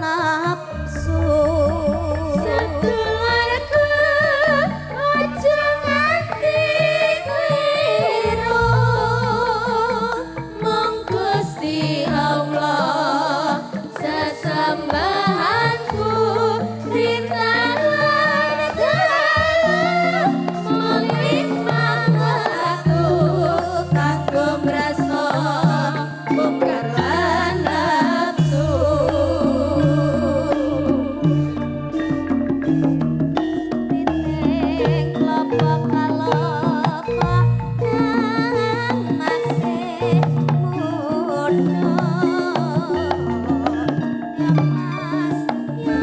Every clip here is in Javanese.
nafsu sedulurku aja nganti kliru mong Gusti Allah sesembahanku rintangan dalam memikmah aku kanggo mrasa mungkar lan nafsu piting klopo-klopo nang masih muda ya mas ya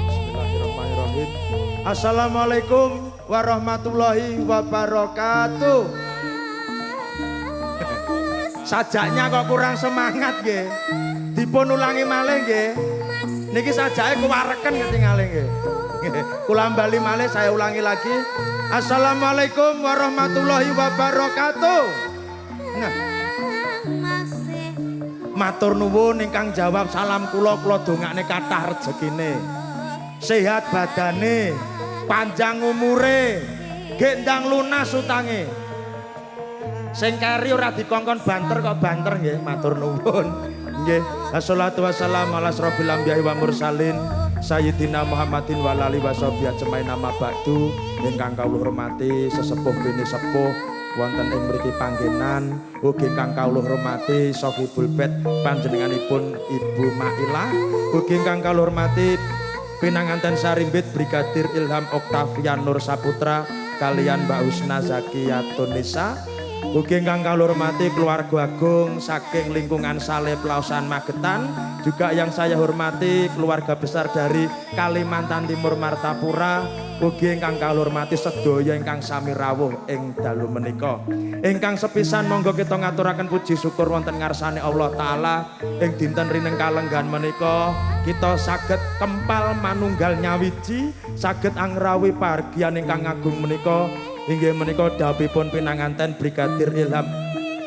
Bismillahirrahmanirrahim. Assalamualaikum warahmatullahi wabarakatuh. Sajaknya kok kurang semangat nggih. Dipun ulangi malih nggih. Niki sajake kuwareken ketinggalan nggih. Kula bali malih saya ulangi lagi. Assalamualaikum warahmatullahi wabarakatuh. Nah, masih matur nuwun ingkang jawab salam kula dongakne kathah rejekine. Sehat badane, panjang umure, gendang lunas utange. Sing keri ora dikongkon banter kok banter nggih, matur nuwun. Nggih, wassalatu wassalamu ala asrofil anbiya'i wa mursalin Sayyidina Muhammadin wa alihi washabihi ajmain nama ba'du. Ingkang kawula hormati sesepuh bini sepuh wonten ing mriki panggenan, ugi ingkang kawula hormati Sohibul Bait panjenenganipun Ibu Mailah, ugi ingkang kawula hormati pinanganten Sarimbit Brigadir Ilham Oktavian Nur Saputra kalian Mbak Husna Zakiyatun Nisa, ugi ingkang kawula hormati keluarga agung saking lingkungan Saleh Pelausan Magetan, juga yang saya hormati keluarga besar dari Kalimantan Timur Martapura, ugi ingkang kawula hormati sedaya ingkang sami rawuh ing dalu menika. Ingkang sepisan monggo kita ngaturaken puji syukur wonten ngarsane Allah taala ing dinten rineng kalenggan menika kita saged kempal manunggal nyawiji, saged angrawi pahargyan ingkang agung menika. Inggih menika dawuhipun pinanganten Brigadir Ilham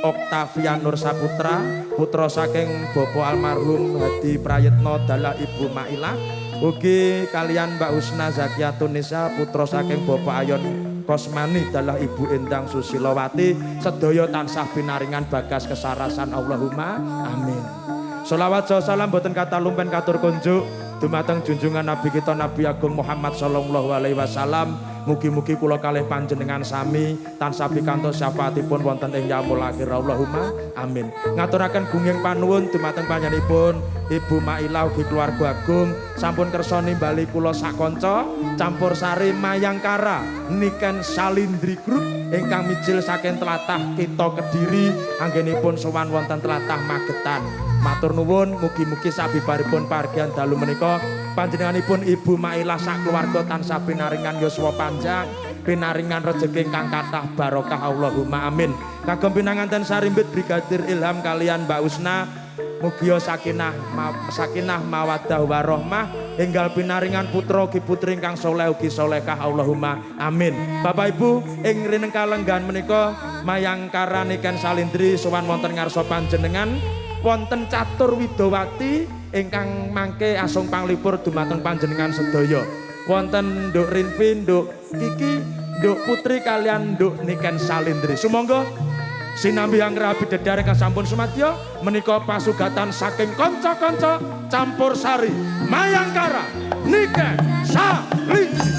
Oktavian Nur Saputra, putra saking Bapak almarhum Hadi Prayitno dalah Ibu Mailah, ugi kalian Mbak Husna Zakiyatun Nisa, putra saking Bapak Ayon Kosmani dalah Ibu Endang Susilowati, sedaya tansah pinaringan bagas kesarasan Allahumma amin. Sholawat salam boten kata lumpen katur kunjuk dumateng junjungan Nabi kita Nabi Agung Muhammad sallallahu alaihi wasallam. Mugi-mugi kula kalih panjenengan sami tansah pikantos syafaatipun wonten ing yaumul akhir Allahumma amin. Ngaturaken gunging panuwun dumateng panjenenganipun Ibu Mailah ugi keluarga agung sampun kersa nimbali kula sakanca campur sari Mayangkara Niken Salindri Group ingkang mijil saking tlatah kita Kediri anggenipun sowan wonten tlatah Magetan. Matur nuwun mugi-mugi sabibaripun pahargyan dalu menika panjenenganipun Ibu Mailah sak keluarga tansah pinaringan yuswa panjang, pinaringan rejeki ingkang kathah barokah Allahumma amin. Kagem pinanganten Sarimbit Brigadir Ilham kalian Mbak Husna mugi sakinah mawaddah warahmah enggal pinaringan putra ugi putri ingkang saleh ugi salehah Allahumma amin. Bapak Ibu ing rineng kalenggan menika Mayangkara Niken Salindri sowan wonten ngarsa panjenengan wonten catur widowati ingkang mangke asung panglipur dumateng panjenengan sedaya. Wonten Nduk Rinpi, Nduk Kiki, Nduk Putri kalian Nduk Niken Salindri. Sumangga sinambi anggrabi dedare kang sampun sumadya menika pasugatan saking kanca-kanca campur sari Mayangkara Niken Salindri.